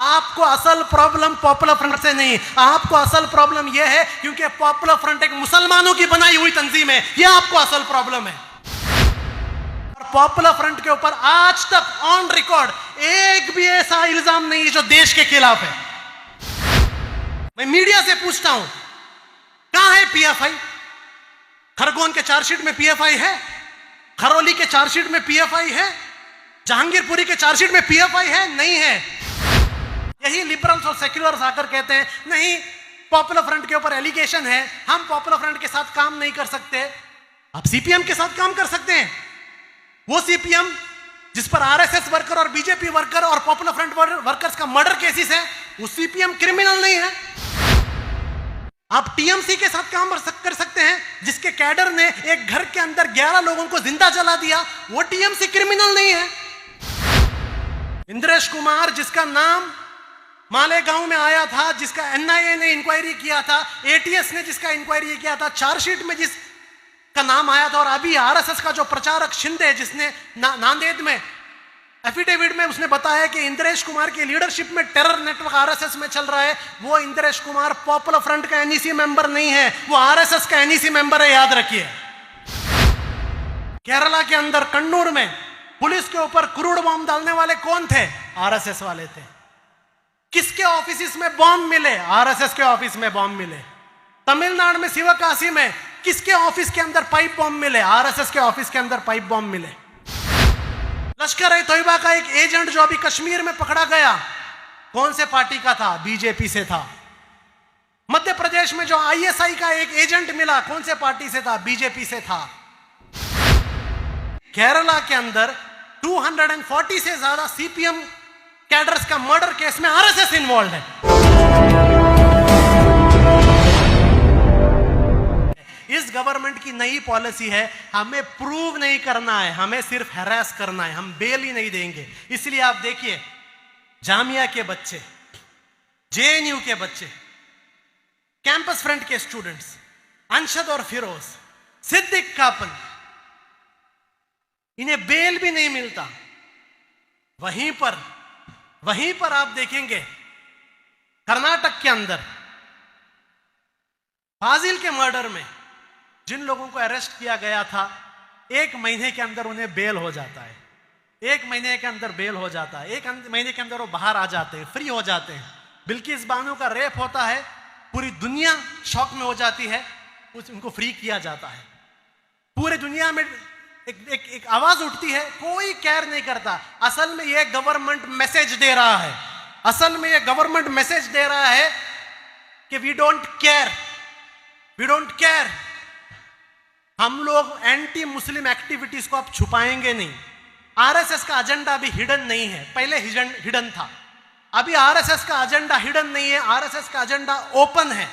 आपको असल problem popular front से नहीं, आपको असल प्रॉब्लम यह है क्योंकि पॉपुलर फ्रंट एक मुसलमानों की बनाई हुई तंजीम है, यह आपको असल प्रॉब्लम है। और पॉपुलर फ्रंट के ऊपर आज तक ऑन रिकॉर्ड एक भी ऐसा इल्जाम नहीं है जो देश के खिलाफ है। मैं मीडिया से पूछता हूं, कहां है पीएफआई? खरगोन के चार्जशीट में पीएफआई है? खरौली के चार्जशीट में पीएफआई है? जहांगीरपुरी के चार्जशीट में पीएफआई है? नहीं है। यही लिबरल्स और सेक्युलर्स आकर कहते हैं नहीं, पॉपुलर फ्रंट के ऊपर एलिगेशन है, हम पॉपुलर फ्रंट के साथ काम नहीं कर सकते। आप सीपीएम के साथ काम कर सकते हैं। वो सीपीएम जिस पर आरएसएस वर्कर और बीजेपी वर्कर और पॉपुलर फ्रंट वर्कर्स का मर्डर केसेस है, वो सीपीएम क्रिमिनल नहीं है। आप टीएमसी के साथ काम कर सकते हैं, जिसके कैडर ने एक घर के अंदर 11 लोगों को जिंदा जला दिया, वो टीएमसी क्रिमिनल नहीं है। इंद्रेश कुमार जिसका नाम मालेगांव में आया था, जिसका एनआईए ने इंक्वायरी किया था, एटीएस ने जिसका इंक्वायरी किया था, चार्जशीट में जिसका नाम आया था, और अभी आरएसएस का जो प्रचारक शिंदे जिसने नांदेड़ में एफिडेविट में उसने बताया कि इंद्रेश कुमार की लीडरशिप में टेरर नेटवर्क आरएसएस में चल रहा है, वो इंद्रेश कुमार पॉपुलर फ्रंट का एनईसी मेंबर नहीं है, वो आरएसएस का एनईसी मेंबर है, याद रखिए। केरला के अंदर कन्नूर में पुलिस के ऊपर क्रूड बॉम्ब डालने वाले कौन थे? आरएसएस वाले थे। किसके ऑफिस में बॉम्ब मिले? आरएसएस के ऑफिस में बॉम्ब मिले। तमिलनाडु में शिवकाशी में किसके ऑफिस के अंदर पाइप बॉम्ब मिले? आरएसएस के ऑफिस के अंदर पाइप बॉम्ब मिले। लश्कर-ए-तोयबा का एक एजेंट जो अभी कश्मीर में पकड़ा गया, कौन से पार्टी का था? बीजेपी से था। मध्य प्रदेश में जो आईएसआई का एक एजेंट मिला, कौन से पार्टी से था? बीजेपी से था। केरला के अंदर 240 से ज्यादा सीपीएम कैडर्स का मर्डर केस में आरएसएस इन्वॉल्व है। इस गवर्नमेंट की नई पॉलिसी है, हमें प्रूव नहीं करना है, हमें सिर्फ हैरेस करना है, हम बेल ही नहीं देंगे। इसलिए आप देखिए, जामिया के बच्चे, जेएनयू के बच्चे, कैंपस फ्रंट के स्टूडेंट्स, अंशद और फिरोज, सिद्दीक कापन, इन्हें बेल भी नहीं मिलता। वहीं पर आप देखेंगे कर्नाटक के अंदर फाजिल के मर्डर में जिन लोगों को अरेस्ट किया गया था, 1 महीने के अंदर उन्हें बेल हो जाता है। 1 महीने के अंदर बेल हो जाता है, 1 महीने के अंदर वो बाहर आ जाते हैं, फ्री हो जाते हैं। बिल्किस बानो का रेप होता है, पूरी दुनिया शॉक में हो जाती है, उनको फ्री किया जाता है। पूरे दुनिया में एक आवाज उठती है, कोई केयर नहीं करता। असल में यह गवर्नमेंट मैसेज दे रहा है, असल में यह गवर्नमेंट मैसेज दे रहा है कि वी डोंट केयर। हम लोग एंटी मुस्लिम एक्टिविटीज को अब छुपाएंगे नहीं। आरएसएस का एजेंडा अभी हिडन नहीं है, पहले हिडन था, अभी आरएसएस का एजेंडा हिडन नहीं है, आरएसएस का एजेंडा ओपन है।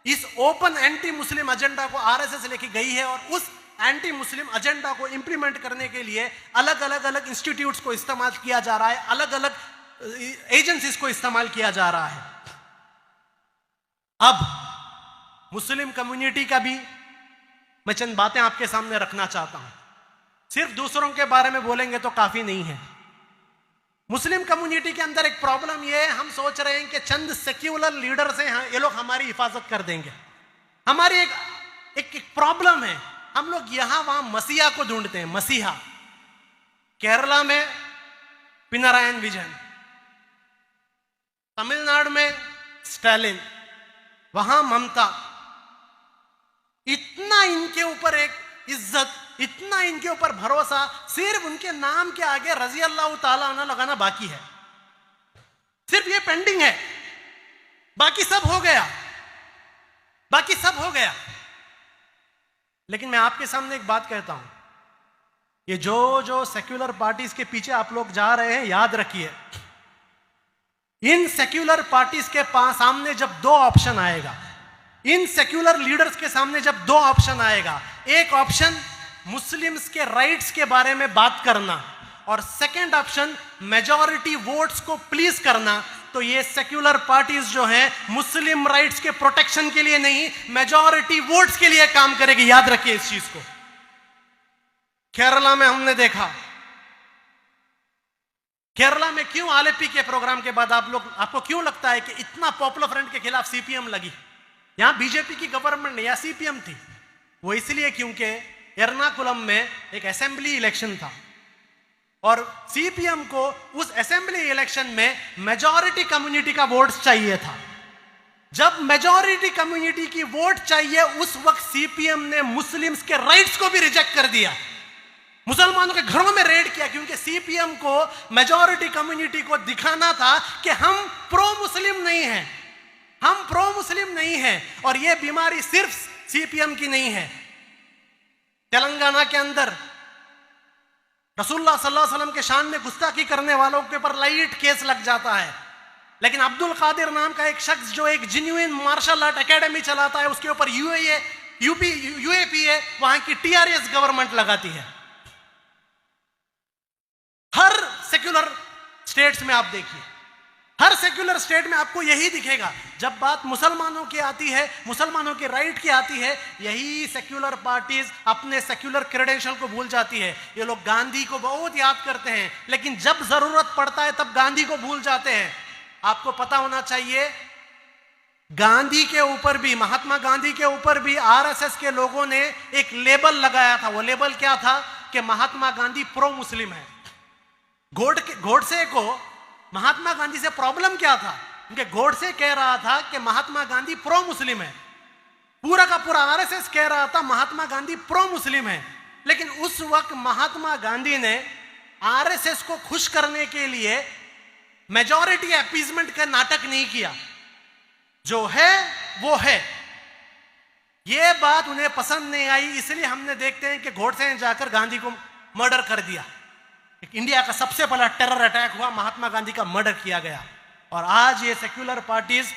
इस ओपन एंटी मुस्लिम एजेंडा को आरएसएस लेके गई है, और उस एंटी मुस्लिम एजेंडा को इंप्लीमेंट करने के लिए अलग अलग इंस्टीट्यूट्स को इस्तेमाल किया जा रहा है, अलग अलग एजेंसीज को इस्तेमाल किया जा रहा है। अब मुस्लिम कम्युनिटी का भी मैं चंद बातें आपके सामने रखना चाहता हूं। सिर्फ दूसरों के बारे में बोलेंगे तो काफी नहीं है। मुस्लिम कम्युनिटी के अंदर एक प्रॉब्लम यह है, हम सोच रहे हैं कि चंद सेक्युलर लीडर्स हैं, ये लोग हमारी हिफाजत कर देंगे। हमारी एक प्रॉब्लम है, हम लोग यहां वहां मसीहा को ढूंढते हैं। मसीहा, केरला में पिनारायण विजयन, तमिलनाडु में स्टालिन, वहां ममता। इतना इनके ऊपर एक इज्जत, इतना इनके ऊपर भरोसा, सिर्फ उनके नाम के आगे रजी अल्लाह ताला अन्हु लगाना बाकी है। सिर्फ ये पेंडिंग है, बाकी सब हो गया, बाकी सब हो गया। लेकिन मैं आपके सामने एक बात कहता हूं, ये जो सेक्युलर पार्टीज के पीछे आप लोग जा रहे हैं, याद रखिए, इन सेक्युलर पार्टीज के पास सामने जब 2 ऑप्शन आएगा, इन सेक्युलर लीडर्स के सामने जब 2 ऑप्शन आएगा, एक ऑप्शन मुस्लिम्स के राइट्स के बारे में बात करना, और सेकंड ऑप्शन मेजॉरिटी वोट्स को प्लीज करना, तो ये सेक्युलर पार्टीज जो हैं मुस्लिम राइट्स के प्रोटेक्शन के लिए नहीं, मेजॉरिटी वोट्स के लिए काम करेगी। याद रखिए इस चीज को। केरला में हमने देखा केरला में क्यों आलेपी के प्रोग्राम के बाद आपको क्यों लगता है कि इतना पॉपुलर फ्रंट के खिलाफ सीपीएम लगी? यहां बीजेपी की गवर्नमेंट नहीं, या सीपीएम थी। वो इसलिए क्योंकि एर्नाकुलम में एक असेंबली इलेक्शन था और सीपीएम को उस असेंबली इलेक्शन में मेजॉरिटी कम्युनिटी का वोट चाहिए था। जब मेजॉरिटी कम्युनिटी की वोट चाहिए, उस वक्त सीपीएम ने मुस्लिम्स के राइट्स को भी रिजेक्ट कर दिया, मुसलमानों के घरों में रेड किया, क्योंकि सीपीएम को मेजॉरिटी कम्युनिटी को दिखाना था कि हम प्रो मुस्लिम नहीं हैं, हम प्रो मुस्लिम नहीं हैं। और यह बीमारी सिर्फ सीपीएम की नहीं है। तेलंगाना के अंदर रसूलुल्लाह सल्लल्लाहु अलैहि वसल्लम के शान में गुस्ताखी करने वालों के ऊपर लाइट केस लग जाता है, लेकिन अब्दुल कादिर नाम का एक शख्स जो एक जेन्युइन मार्शल आर्ट एकेडमी चलाता है, उसके ऊपर यूएपीए वहां की टीआरएस गवर्नमेंट लगाती है। हर सेक्युलर स्टेट्स में आप देखिए, हर सेक्युलर स्टेट में आपको यही दिखेगा। जब बात मुसलमानों की आती है, मुसलमानों के राइट की आती है, यही सेक्युलर पार्टीज अपने सेक्युलर क्रेडेंशियल को भूल जाती है। ये लोग गांधी को बहुत याद करते हैं, लेकिन जब जरूरत पड़ता है तब गांधी को भूल जाते हैं। आपको पता होना चाहिए, गांधी के ऊपर भी, महात्मा गांधी के ऊपर भी आरएसएस के लोगों ने एक लेबल लगाया था। वो लेबल क्या था कि महात्मा गांधी प्रो मुस्लिम है। गोडसे को महात्मा गांधी से प्रॉब्लम क्या था? क्योंकि गोडसे कह रहा था कि महात्मा गांधी प्रो मुस्लिम है, पूरा का पूरा आरएसएस कह रहा था महात्मा गांधी प्रो मुस्लिम है। लेकिन उस वक्त महात्मा गांधी ने आरएसएस को खुश करने के लिए मेजॉरिटी अपीजमेंट का नाटक नहीं किया। जो है वो है, यह बात उन्हें पसंद नहीं आई, इसलिए हमने देखते हैं कि गोडसे ने जाकर गांधी को मर्डर कर दिया। इंडिया का सबसे बड़ा टेरर अटैक हुआ, महात्मा गांधी का मर्डर किया गया। और आज ये सेक्युलर पार्टीज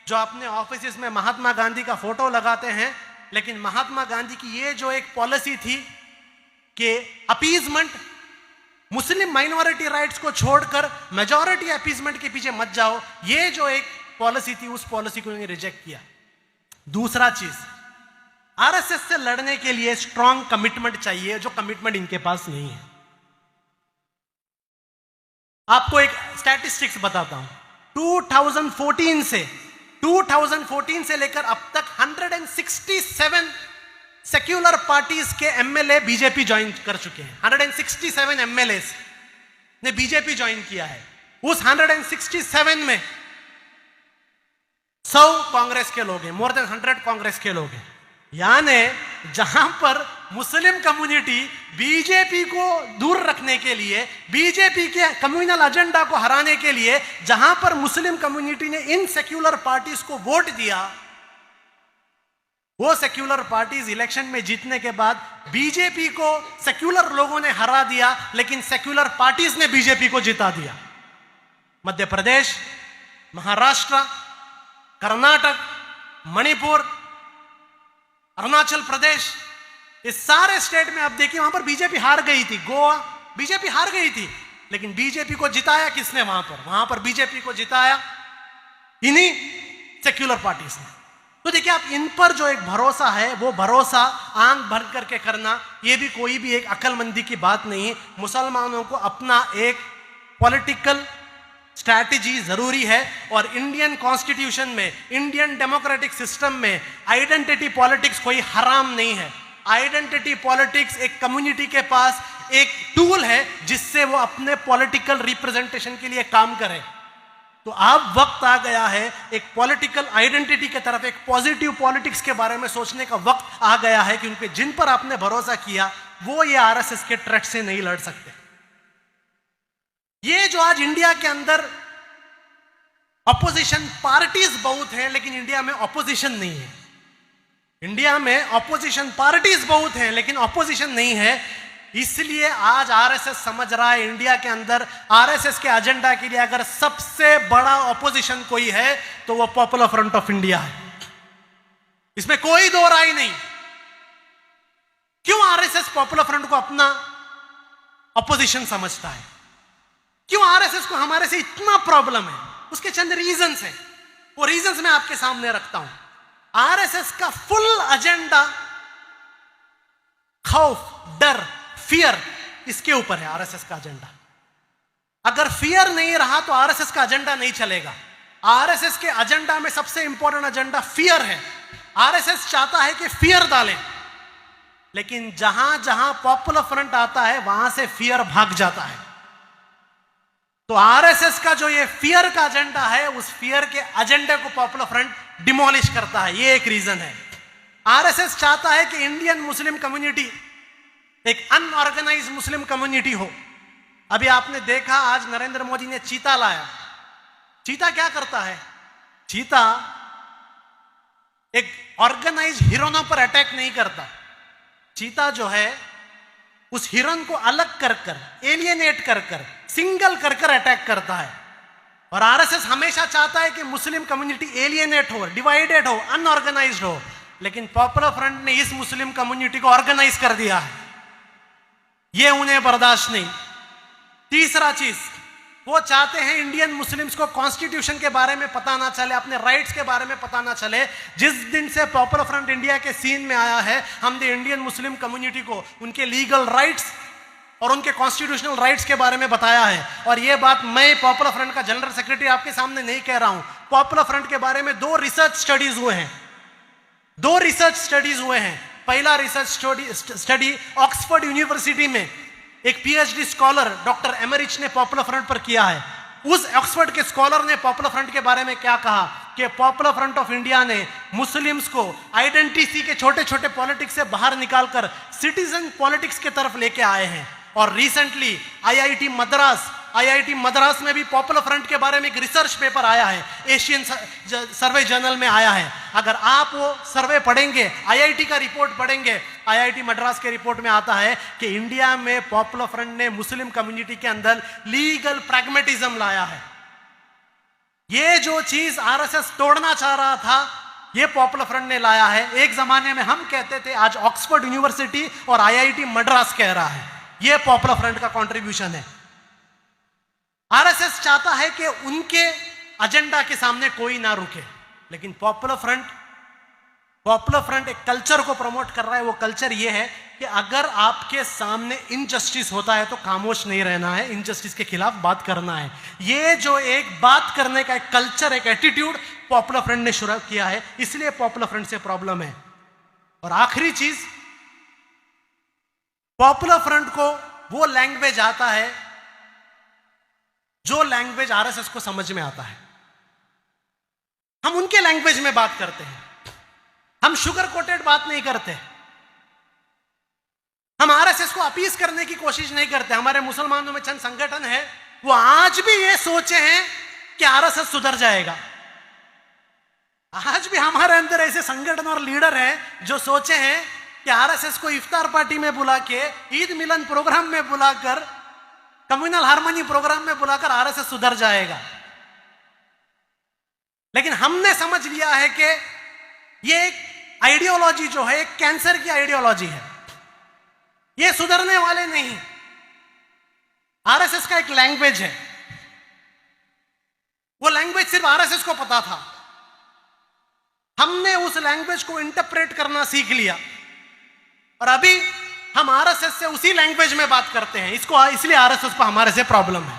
जो अपने ऑफिस में महात्मा गांधी का फोटो लगाते हैं, लेकिन महात्मा गांधी की ये जो एक पॉलिसी थी कि अपीजमेंट, मुस्लिम माइनॉरिटी राइट्स को छोड़कर मेजॉरिटी अपीजमेंट के पीछे मत जाओ, ये जो एक पॉलिसी थी, उस पॉलिसी को रिजेक्ट किया। दूसरा चीज, आरएसएस से लड़ने के लिए स्ट्रॉन्ग कमिटमेंट चाहिए, जो कमिटमेंट इनके पास नहीं है। आपको एक स्टैटिस्टिक्स बताता हूं। 2014 से लेकर अब तक 167 सेक्युलर पार्टीज के एमएलए बीजेपी ज्वाइन कर चुके हैं। 167 एमएलए ने बीजेपी ज्वाइन किया है। उस 167 में 100 कांग्रेस के लोग हैं, मोर देन 100 कांग्रेस के लोग हैं। यानी जहां पर मुस्लिम कम्युनिटी बीजेपी को दूर रखने के लिए, बीजेपी के कम्युनल एजेंडा को हराने के लिए, जहां पर मुस्लिम कम्युनिटी ने इन सेक्युलर पार्टीज को वोट दिया, वो सेक्युलर पार्टीज इलेक्शन में जीतने के बाद बीजेपी को सेक्युलर लोगों ने हरा दिया, लेकिन सेक्युलर पार्टीज ने बीजेपी को जिता दिया। मध्य प्रदेश, महाराष्ट्र, कर्नाटक, मणिपुर, अरुणाचल प्रदेश, इस सारे स्टेट में आप देखिए वहां पर बीजेपी हार गई थी। गोवा बीजेपी हार गई थी, लेकिन बीजेपी को जिताया किसने? वहां पर बीजेपी को जिताया इन्हीं सेक्युलर पार्टीज ने। तो देखिए, आप इन पर जो एक भरोसा है, वो भरोसा आंख भर करके करना, ये भी कोई भी एक अक्लमंदी की बात नहीं। मुसलमानों को अपना एक पॉलिटिकल स्ट्रैटेजी जरूरी है, और इंडियन कॉन्स्टिट्यूशन में, इंडियन डेमोक्रेटिक सिस्टम में आइडेंटिटी पॉलिटिक्स कोई हराम नहीं है। आइडेंटिटी पॉलिटिक्स एक कम्युनिटी के पास एक टूल है जिससे वो अपने पॉलिटिकल रिप्रेजेंटेशन के लिए काम करे। तो अब वक्त आ गया है एक पॉलिटिकल आइडेंटिटी की तरफ, एक पॉजिटिव पॉलिटिक्स के बारे में सोचने का वक्त आ गया है, क्योंकि जिन पर आपने भरोसा किया वो ये आरएसएस के थ्रेट से नहीं लड़ सकते। ये जो आज इंडिया के अंदर अपोजिशन पार्टीज बहुत हैं, लेकिन इंडिया में ऑपोजिशन नहीं है। इंडिया में ऑपोजिशन पार्टीज बहुत हैं, लेकिन ऑपोजिशन नहीं है। इसलिए आज आरएसएस समझ रहा है इंडिया के अंदर आरएसएस के एजेंडा के लिए अगर सबसे बड़ा ऑपोजिशन कोई है तो वो पॉपुलर फ्रंट ऑफ इंडिया है। इसमें कोई दो राय नहीं। क्यों आरएसएस पॉपुलर फ्रंट को अपना ऑपोजिशन समझता है? क्यों आरएसएस को हमारे से इतना प्रॉब्लम है? उसके चंद रीजंस हैं, वो रीजंस मैं आपके सामने रखता हूं। आरएसएस का फुल एजेंडा खौफ, डर, फियर, इसके ऊपर है आरएसएस का एजेंडा। अगर फियर नहीं रहा तो आरएसएस का एजेंडा नहीं चलेगा। आरएसएस के एजेंडा में सबसे इंपॉर्टेंट एजेंडा फियर है। आरएसएस चाहता है कि फियर डालें, लेकिन जहां जहां पॉपुलर फ्रंट आता है वहां से फियर भाग जाता है। तो आरएसएस का जो ये फियर का एजेंडा है, उस फियर के एजेंडे को पॉपुलर फ्रंट डिमोलिश करता है। ये एक रीजन है। आरएसएस चाहता है कि इंडियन मुस्लिम कम्युनिटी एक अनऑर्गेनाइज्ड मुस्लिम कम्युनिटी हो। अभी आपने देखा आज नरेंद्र मोदी ने चीता लाया। चीता क्या करता है? चीता एक ऑर्गेनाइज्ड हिरनों पर अटैक नहीं करता। चीता जो है उस हिरन को अलग कर कर, एलियनेट कर कर, सिंगल कर कर अटैक करता है। और आरएसएस हमेशा चाहता है कि मुस्लिम कम्युनिटी एलियनेट हो, डिवाइडेड हो, अनऑर्गेनाइज्ड हो। लेकिन पॉपुलर फ्रंट ने इस मुस्लिम कम्युनिटी को ऑर्गेनाइज कर दिया है। यह उन्हें बर्दाश्त नहीं। तीसरा चीज, वो चाहते हैं इंडियन मुस्लिम्स को कॉन्स्टिट्यूशन के बारे में पता ना चले, अपने राइट्स के बारे में पता ना चले। जिस दिन से पॉपुलर फ्रंट इंडिया के सीन में आया है, हमने इंडियन मुस्लिम कम्युनिटी को उनके लीगल राइट्स और उनके कॉन्स्टिट्यूशनल राइट्स के बारे में बताया है। और यह बात मैं पॉपुलर फ्रंट का जनरल सेक्रेटरी आपके सामने नहीं कह रहा हूं। पॉपुलर फ्रंट के बारे में 2 रिसर्च स्टडीज हुए हैं। 2 रिसर्च स्टडीज हुए हैं। पहला रिसर्च स्टडी ऑक्सफोर्ड यूनिवर्सिटी में एक पीएचडी स्कॉलर डॉक्टर एमरिच ने पॉपुलर फ्रंट पर किया है। उस ऑक्सफोर्ड के स्कॉलर ने पॉपुलर फ्रंट के बारे में क्या कहा कि पॉपुलर फ्रंट ऑफ इंडिया ने मुस्लिम्स को आइडेंटिटी के छोटे छोटे पॉलिटिक्स से बाहर निकालकर सिटीजन पॉलिटिक्स की तरफ लेके आए हैं। और रिसेंटली आईआईटी मद्रास में भी पॉपुलर फ्रंट के बारे में एक रिसर्च पेपर आया है, एशियन सर्वे जर्नल में आया है। अगर आप वो सर्वे पढ़ेंगे, आईआईटी का रिपोर्ट पढ़ेंगे, आईआईटी मद्रास के रिपोर्ट में आता है कि इंडिया में पॉपुलर फ्रंट ने मुस्लिम कम्युनिटी के अंदर लीगल प्रैग्मेटिज्म लाया है। ये जो चीज आरएसएस तोड़ना चाह रहा था, ये पॉपुलर फ्रंट ने लाया है। एक जमाने में हम कहते थे, आज ऑक्सफोर्ड यूनिवर्सिटी और आईआईटी मद्रास कह रहा है। ये पॉपुलर फ्रंट का कंट्रीब्यूशन है। आरएसएस चाहता है कि उनके एजेंडा के सामने कोई ना रुके, लेकिन पॉपुलर फ्रंट एक कल्चर को प्रमोट कर रहा है। वो कल्चर ये है कि अगर आपके सामने इनजस्टिस होता है तो खामोश नहीं रहना है, इनजस्टिस के खिलाफ बात करना है। ये जो एक बात करने का एक कल्चर, एक एटीट्यूड पॉपुलर फ्रंट ने शुरू किया है, इसलिए पॉपुलर फ्रंट से प्रॉब्लम है। और आखिरी चीज, पॉपुलर फ्रंट को वो लैंग्वेज आता है जो लैंग्वेज आरएसएस को समझ में आता है। हम उनके लैंग्वेज में बात करते हैं। हम शुगर कोटेड बात नहीं करते। हम आरएसएस को अपीस करने की कोशिश नहीं करते। हमारे मुसलमानों में चंद संगठन है, वो आज भी ये सोचे हैं कि आरएसएस सुधर जाएगा। आज भी हमारे अंदर ऐसे संगठन और लीडर हैं जो सोचे हैं कि आरएसएस को इफ्तार पार्टी में बुला के, ईद मिलन प्रोग्राम में बुलाकर, कम्युनल हार्मनी प्रोग्राम में बुलाकर आरएसएस सुधर जाएगा। लेकिन हमने समझ लिया है कि ये एक आइडियोलॉजी जो है, एक कैंसर की आइडियोलॉजी है। ये सुधरने वाले नहीं। आरएसएस का एक लैंग्वेज है, वो लैंग्वेज सिर्फ आरएसएस को पता था। हमने उस लैंग्वेज को इंटरप्रेट करना सीख लिया और अभी हम आरएसएस से उसी लैंग्वेज में बात करते हैं। इसलिए आरएसएस को हमारे से प्रॉब्लम है।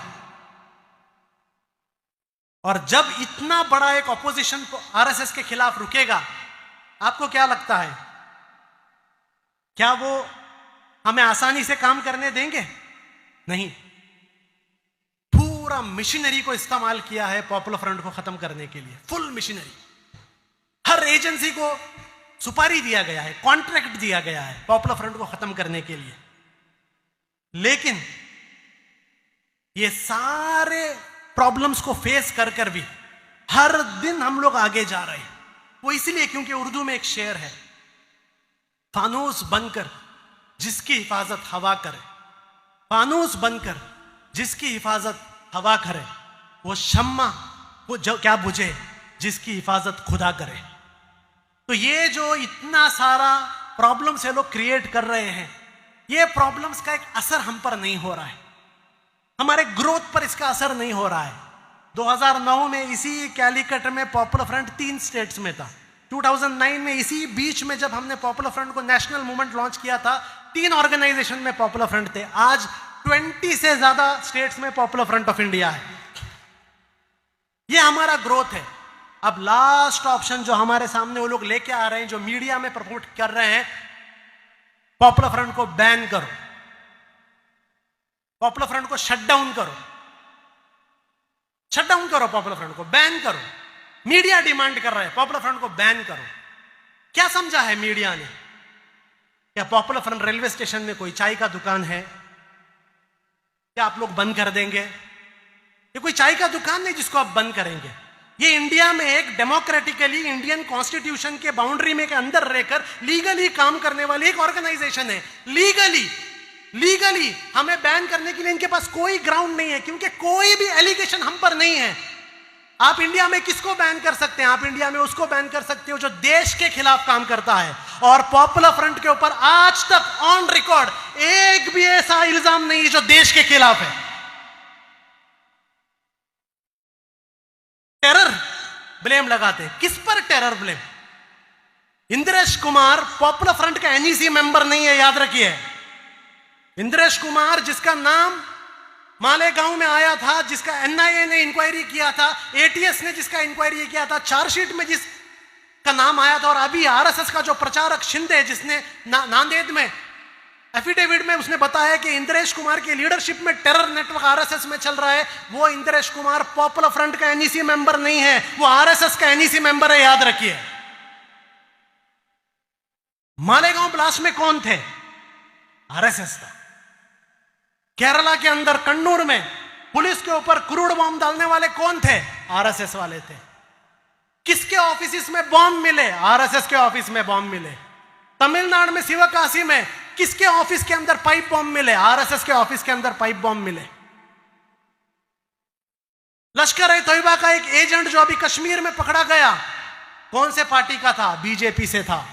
और जब इतना बड़ा एक ऑपोजिशन आरएसएस के खिलाफ रुकेगा, आपको क्या लगता है, क्या वो हमें आसानी से काम करने देंगे? नहीं। पूरा मिशनरी को इस्तेमाल किया है पॉपुलर फ्रंट को खत्म करने के लिए। Full missionary. हर एजेंसी को सुपारी दिया गया है, कॉन्ट्रैक्ट दिया गया है पॉपुलर फ्रंट को खत्म करने के लिए। लेकिन ये सारे प्रॉब्लम्स को फेस कर कर भी हर दिन हम लोग आगे जा रहे हैं। वो इसलिए क्योंकि उर्दू में एक शेर है, फानूस बनकर जिसकी हिफाजत हवा करे, फानूस बनकर जिसकी हिफाजत हवा करे, वो शम्मा वो जो क्या बुझे जिसकी हिफाजत खुदा करे। तो ये जो इतना सारा प्रॉब्लम्स ये लोग क्रिएट कर रहे हैं, ये प्रॉब्लम्स का एक असर हम पर नहीं हो रहा है, हमारे ग्रोथ पर इसका असर नहीं हो रहा है। 2009 में इसी कैलिकट में पॉपुलर फ्रंट 3 स्टेट्स में था। 2009 में इसी बीच में जब हमने पॉपुलर फ्रंट को नेशनल मूवमेंट लॉन्च किया था, 3 ऑर्गेनाइजेशन में पॉपुलर फ्रंट थे। आज 20 से ज्यादा स्टेट्स में पॉपुलर फ्रंट ऑफ इंडिया है। ये हमारा ग्रोथ है। अब लास्ट ऑप्शन जो हमारे सामने वो लोग लेके आ रहे हैं, जो मीडिया में प्रमोट कर रहे हैं, पॉपुलर फ्रंट को बैन करो, पॉपुलर फ्रंट को शट डाउन करो, शट डाउन करो, पॉपुलर फ्रंट को बैन करो। मीडिया डिमांड कर रहा है पॉपुलर फ्रंट को बैन करो। क्या समझा है मीडिया ने? क्या पॉपुलर फ्रंट रेलवे स्टेशन में कोई चाय का दुकान है? क्या आप लोग बंद कर देंगे? ये कोई चाय का दुकान नहीं जिसको आप बंद करेंगे। ये इंडिया में एक डेमोक्रेटिकली इंडियन कॉन्स्टिट्यूशन के बाउंड्री में के अंदर रहकर लीगली काम करने वाली एक ऑर्गेनाइजेशन है। लीगली हमें बैन करने के लिए इनके पास कोई ग्राउंड नहीं है, क्योंकि कोई भी एलिगेशन हम पर नहीं है। आप इंडिया में किसको बैन कर सकते हैं? आप इंडिया में उसको बैन कर सकते हो जो देश के खिलाफ काम करता है। और पॉपुलर फ्रंट के ऊपर आज तक ऑन रिकॉर्ड एक भी ऐसा इल्जाम नहीं है जो देश के खिलाफ है। टेरर ब्लेम लगाते हैं। किस पर terror blame? Indresh Kumar popular front का एनईसी मेंबर नहीं है, याद रखिए। इंद्रेश कुमार जिसका नाम मालेगांव में आया था, जिसका एनआईए ने इंक्वायरी किया था, एटीएस ने जिसका इंक्वायरी किया था, चार्जशीट में जिसका नाम आया था, और अभी आरएसएस का जो प्रचारक शिंदे जिसने नांदेड़ में एफिडेविट में उसने बताया कि इंद्रेश कुमार की लीडरशिप में टेरर नेटवर्क आरएसएस में चल रहा है, वो इंद्रेश कुमार पॉपुलर फ्रंट का एनईसी मेंबर नहीं है, वो आरएसएस का एनईसी मेंबर है, याद रखिए। मालेगांव ब्लास्ट में कौन थे? आरएसएस था। केरला के अंदर कन्नूर में पुलिस के ऊपर क्रूड बॉम्ब डालने वाले कौन थे? आरएसएस वाले थे। किसके ऑफिस में बॉम्ब मिले? आरएसएस के ऑफिस में बॉम्ब मिले। तमिलनाडु में शिवकाशी में किसके ऑफिस के अंदर पाइप बॉम्ब मिले? आरएसएस के ऑफिस के अंदर पाइप बॉम्ब मिले। लश्कर ए तोयबा का एक एजेंट जो अभी कश्मीर में पकड़ा गया, कौन से पार्टी का था? बीजेपी से था।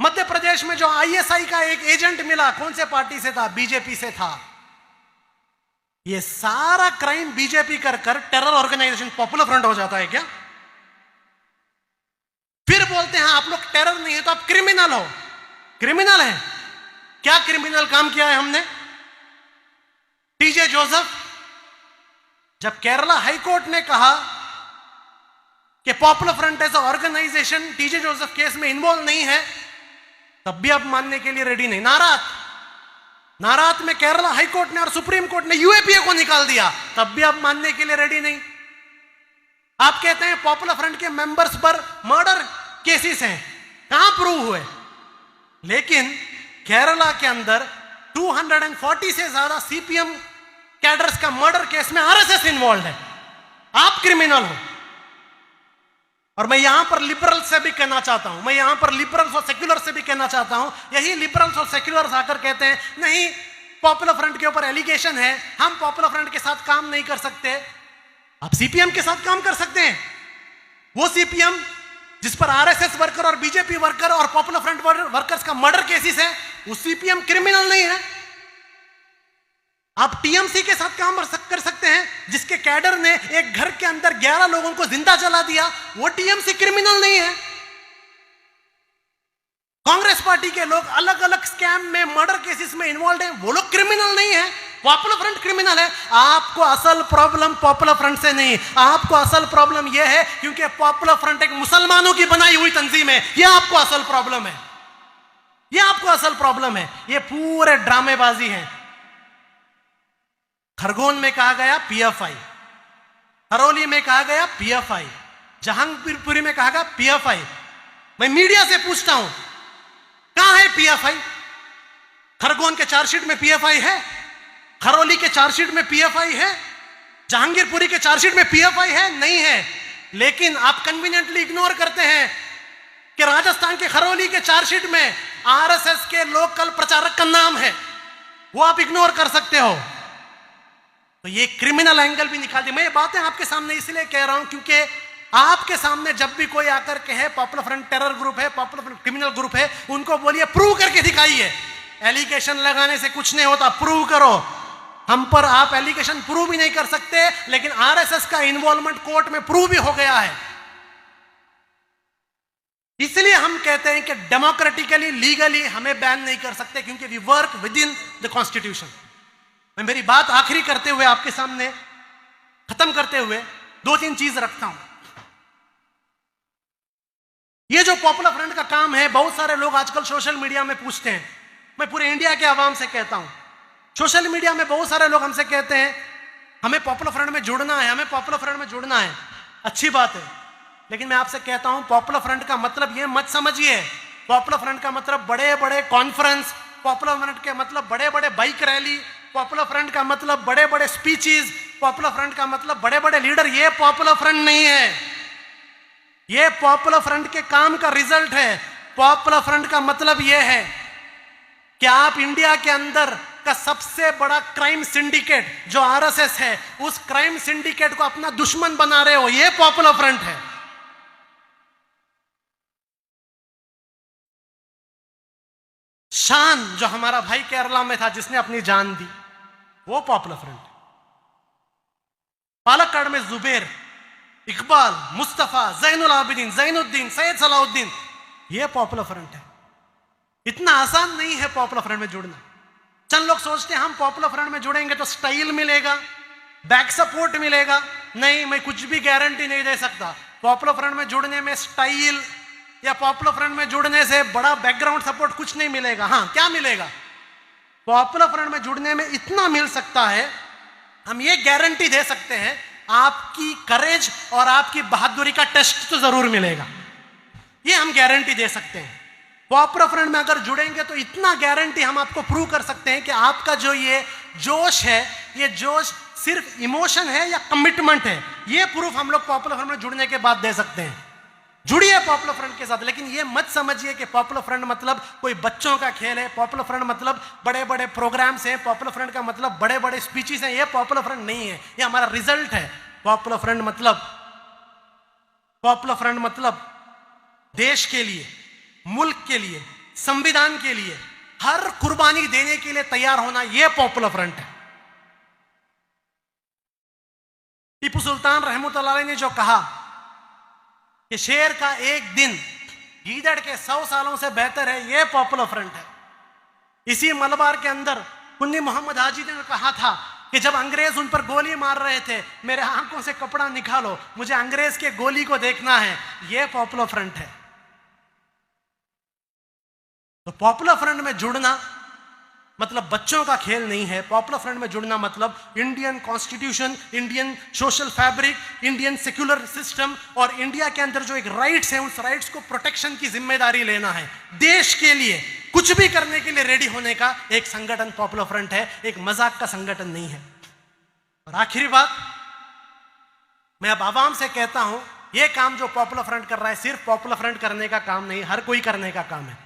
मध्य प्रदेश में जो आईएसआई का एक एजेंट मिला, कौन से पार्टी से था? बीजेपी से था। ये सारा क्राइम बीजेपी कर टेरर ऑर्गेनाइजेशन पॉपुलर फ्रंट हो जाता है क्या? फिर बोलते हैं आप लोग टेरर नहीं है तो आप क्रिमिनल हो। क्रिमिनल है? क्या क्रिमिनल काम किया है हमने? टीजे जोसेफ, जब केरला हाईकोर्ट ने कहा कि Popular Front as organization T J Joseph case में इन्वॉल्व नहीं है, तब भी आप मानने के लिए रेडी नहीं। नारात में केरला हाईकोर्ट ने और सुप्रीम कोर्ट ने यूएपीए को निकाल दिया, तब भी आप मानने के लिए रेडी नहीं। आप कहते हैं पॉपुलर फ्रंट के मेंबर्स पर मर्डर केसेस हैं, कहां प्रूव हुए? लेकिन केरला के अंदर 240 से ज्यादा सीपीएम कैडर्स का मर्डर केस में आरएसएस इन्वॉल्व है। आप क्रिमिनल हो। और मैं यहां पर लिबरल्स से भी कहना चाहता हूं, मैं यहां पर लिबरल्स और सेक्युलर से भी कहना चाहता हूं, यही लिबरल्स और सेक्युलर्स आकर कहते हैं नहीं पॉपुलर फ्रंट के ऊपर एलिगेशन है, हम पॉपुलर फ्रंट के साथ काम नहीं कर सकते। आप सीपीएम के साथ काम कर सकते हैं। वो सीपीएम जिस पर आरएसएस वर्कर और बीजेपी वर्कर और पॉपुलर फ्रंट वर्कर्स का मर्डर केसेस है, वो सीपीएम क्रिमिनल नहीं है। आप टीएमसी के साथ काम कर सकते हैं, जिसके कैडर ने एक घर के अंदर 11 लोगों को जिंदा जला दिया, वो टीएमसी क्रिमिनल नहीं है। कांग्रेस पार्टी के लोग अलग अलग स्कैम में मर्डर केसेस में इन्वॉल्व हैं, वो लोग क्रिमिनल नहीं है। पॉपुलर फ्रंट क्रिमिनल है। आपको असल प्रॉब्लम पॉपुलर फ्रंट से नहीं, आपको असल प्रॉब्लम यह है क्योंकि पॉपुलर फ्रंट एक मुसलमानों की बनाई हुई तंजीम है। यह आपको असल प्रॉब्लम है, यह आपको असल प्रॉब्लम है। यह पूरे ड्रामेबाजी है। खरगोन में कहा गया पीएफआई, हरौली में कहा गया पीएफआई, जहांगीरपुरी में कहा गया पीएफआई। मैं मीडिया से पूछता हूं कहां है पीएफआई? खरगोन के चार्जशीट में पीएफआई है, खरौली के चार्जशीट में पीएफआई है, जहांगीरपुरी के चार्जशीट में पीएफआई है? नहीं है। लेकिन आप कन्वीनियंटली इग्नोर करते हैं कि राजस्थान के खरौली के चार्जशीट में आरएसएस के लोकल प्रचारक का नाम है, वो आप इग्नोर कर सकते हो। तो ये क्रिमिनल एंगल भी निकाल दिया। मैं ये बातें आपके सामने इसलिए कह रहा हूं क्योंकि आपके सामने जब भी कोई आकर कहे पॉपुलर फ्रंट टेरर ग्रुप है, पॉपुलर फ्रंट क्रिमिनल ग्रुप है, उनको बोलिए प्रूव करके दिखाइए। एलिगेशन लगाने से कुछ नहीं होता, प्रूव करो। हम पर आप एलिगेशन प्रूव भी नहीं कर सकते, लेकिन आरएसएस का इन्वॉल्वमेंट कोर्ट में प्रूव भी हो गया है। इसलिए हम कहते हैं कि डेमोक्रेटिकली लीगली हमें बैन नहीं कर सकते, क्योंकि we work with in the constitution. मैं मेरी बात आखिरी करते हुए आपके सामने खत्म करते हुए 2-3 चीज रखता हूं। ये जो पॉपुलर फ्रंट का काम है, बहुत सारे लोग आजकल सोशल मीडिया में पूछते हैं, मैं पूरे इंडिया के आवाम से कहता हूं, सोशल मीडिया में बहुत सारे लोग हमसे कहते हैं हमें पॉपुलर फ्रंट में जुड़ना है, हमें पॉपुलर फ्रंट में जुड़ना है। अच्छी बात है, लेकिन मैं आपसे कहता हूं पॉपुलर फ्रंट का मतलब ये मत समझिए पॉपुलर फ्रंट का मतलब बड़े बड़े कॉन्फ्रेंस, पॉपुलर फ्रंट के मतलब बड़े बड़े बाइक रैली, पॉपुलर फ्रंट का मतलब बड़े बड़े स्पीचेस, पॉपुलर फ्रंट का मतलब बड़े बड़े लीडर। ये पॉपुलर फ्रंट नहीं है, ये पॉपुलर फ्रंट के काम का रिजल्ट है। पॉपुलर फ्रंट का मतलब यह है कि आप इंडिया के अंदर का सबसे बड़ा क्राइम सिंडिकेट जो आरएसएस है, उस क्राइम सिंडिकेट को अपना दुश्मन बना रहे हो, यह पॉपुलर फ्रंट है। शान जो हमारा भाई केरला में था जिसने अपनी जान दी, वो पॉपुलर फ्रंट है। पालक्काड़ में जुबेर, इकबाल, मुस्तफा, जैनुल आबिदीन, जैनुद्दीन, सैयद सलाउद्दीन, यह पॉपुलर फ्रंट है। इतना आसान नहीं है पॉपुलर फ्रंट में जुड़ना। चंद लोग सोचते हैं हम पॉपुलर फ्रंट में जुड़ेंगे तो स्टाइल मिलेगा, बैक सपोर्ट मिलेगा। नहीं, मैं कुछ भी गारंटी नहीं दे सकता। पॉपुलर फ्रंट में जुड़ने में स्टाइल या पॉपुलर फ्रंट में जुड़ने से बड़ा बैकग्राउंड सपोर्ट कुछ नहीं मिलेगा। हाँ, क्या मिलेगा? पॉपुलर फ्रंट में जुड़ने में इतना मिल सकता है, हम ये गारंटी दे सकते हैं, आपकी करेज और आपकी बहादुरी का टेस्ट तो जरूर मिलेगा। ये हम गारंटी दे सकते हैं। पॉपुलर फ्रंट में अगर जुड़ेंगे तो इतना गारंटी हम आपको प्रूव कर सकते हैं कि आपका जो ये जोश है, ये जोश सिर्फ इमोशन है या कमिटमेंट है, ये प्रूफ हम लोग पॉपुलर फ्रंट में जुड़ने के बाद दे सकते हैं। जुड़िए पॉपुलर फ्रंट के साथ, लेकिन ये मत समझिए कि पॉपुलर फ्रंट मतलब कोई बच्चों का खेल है, पॉपुलर फ्रंट मतलब बड़े बड़े प्रोग्राम्स हैं, पॉपुलर फ्रंट का मतलब बड़े बड़े स्पीचेस हैं। ये पॉपुलर फ्रंट नहीं है, ये हमारा रिजल्ट है। पॉपुलर फ्रंट मतलब देश के लिए, मुल्क के लिए, संविधान के लिए हर कुर्बानी देने के लिए तैयार होना, यह पॉपुलर फ्रंट है। टीपू सुल्तान रहमतुल्लाह अलैह ने जो कहा कि शेर का एक दिन गीदड़ के 100 सालों से बेहतर है, यह पॉपुलर फ्रंट है। इसी मलबार के अंदर कुन्नी मोहम्मद हाजी ने कहा था कि जब अंग्रेज उन पर गोली मार रहे थे, मेरे आंखों से कपड़ा निकालो, मुझे अंग्रेज के गोली को देखना है, यह पॉपुलर फ्रंट है। तो पॉपुलर फ्रंट में जुड़ना मतलब बच्चों का खेल नहीं है। पॉपुलर फ्रंट में जुड़ना मतलब Indian constitution, Indian social fabric, Indian secular system और इंडिया के अंदर जो एक राइट्स है, उस राइट्स को प्रोटेक्शन की जिम्मेदारी लेना है। देश के लिए कुछ भी करने के लिए रेडी होने का एक संगठन पॉपुलर फ्रंट है, एक मजाक का संगठन नहीं है। और आखिरी बात, मैं अब आवाम से कहता हूं, यह काम जो पॉपुलर फ्रंट कर रहा है सिर्फ पॉपुलर फ्रंट करने का काम नहीं, हर कोई करने का काम है।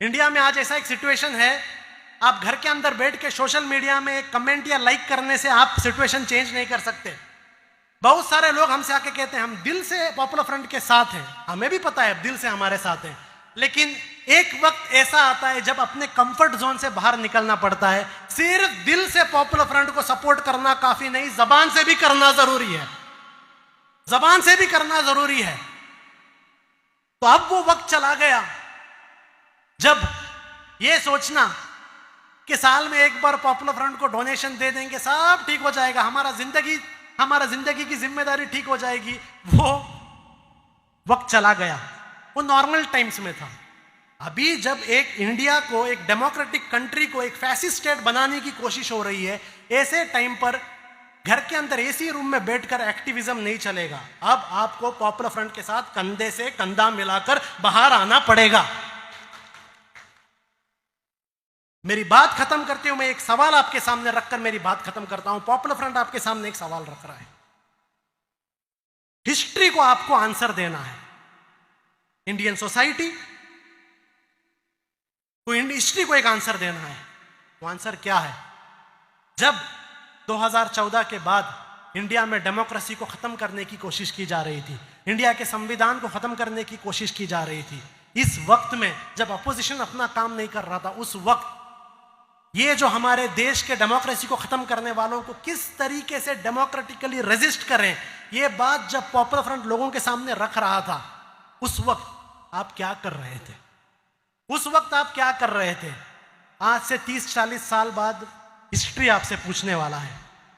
इंडिया में आज ऐसा एक सिचुएशन है, आप घर के अंदर बैठ के सोशल मीडिया में एक कमेंट या लाइक करने से आप सिचुएशन चेंज नहीं कर सकते। बहुत सारे लोग हमसे आके कहते हैं हम दिल से पॉपुलर फ्रंट के साथ हैं, हमें भी पता है दिल से हमारे साथ हैं, लेकिन एक वक्त ऐसा आता है जब अपने कंफर्ट जोन से बाहर निकलना पड़ता है। सिर्फ दिल से पॉपुलर फ्रंट को सपोर्ट करना काफी नहीं, जबान से भी करना जरूरी है, जबान से भी करना जरूरी है। तो अब वो वक्त चला गया जब ये सोचना कि साल में एक बार पॉपुलर फ्रंट को डोनेशन दे देंगे सब ठीक हो जाएगा, हमारा जिंदगी की जिम्मेदारी ठीक हो जाएगी, वो वक्त चला गया। वो नॉर्मल टाइम्स में था। अभी जब एक इंडिया को, एक डेमोक्रेटिक कंट्री को एक फैसिस्ट स्टेट बनाने की कोशिश हो रही है, ऐसे टाइम पर घर के अंदर एसी रूम में बैठकर एक्टिविज्म नहीं चलेगा। अब आपको पॉपुलर फ्रंट के साथ कंधे से कंधा मिलाकर बाहर आना पड़ेगा। मेरी बात खत्म करते हुए मैं एक सवाल आपके सामने रखकर मेरी बात खत्म करता हूं। पॉपुलर फ्रंट आपके सामने एक सवाल रख रहा है, हिस्ट्री को आपको आंसर देना है। इंडियन सोसाइटी को, हिस्ट्री को एक आंसर देना है। वो आंसर क्या है? जब 2014 के बाद इंडिया में डेमोक्रेसी को खत्म करने की कोशिश की जा रही थी, इंडिया के संविधान को खत्म करने की कोशिश की जा रही थी, इस वक्त में जब अपोजिशन अपना काम नहीं कर रहा था, उस वक्त ये जो हमारे देश के डेमोक्रेसी को खत्म करने वालों को किस तरीके से डेमोक्रेटिकली रेजिस्ट करें, ये बात जब पॉपुलर फ्रंट लोगों के सामने रख रहा था, उस वक्त आप क्या कर रहे थे? उस वक्त आप क्या कर रहे थे? आज से 30-40 साल बाद हिस्ट्री आपसे पूछने वाला है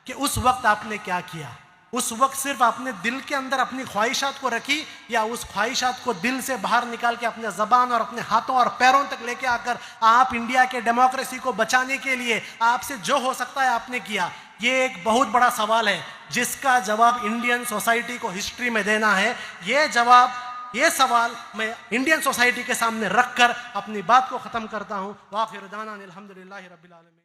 कि उस वक्त आपने क्या किया। उस वक्त सिर्फ आपने दिल के अंदर अपनी ख्वाहिशात को रखी, या उस ख्वाहिशात को दिल से बाहर निकाल के अपने ज़बान और अपने हाथों और पैरों तक लेके आकर आप इंडिया के डेमोक्रेसी को बचाने के लिए आपसे जो हो सकता है आपने किया। ये एक बहुत बड़ा सवाल है जिसका जवाब इंडियन सोसाइटी को हिस्ट्री में देना है। ये सवाल मैं इंडियन सोसाइटी के सामने रखकर अपनी बात को ख़त्म करता हूँ। वाखिर दाना अल्हम्दुलिल्लाहि रब्बिल आलमीन।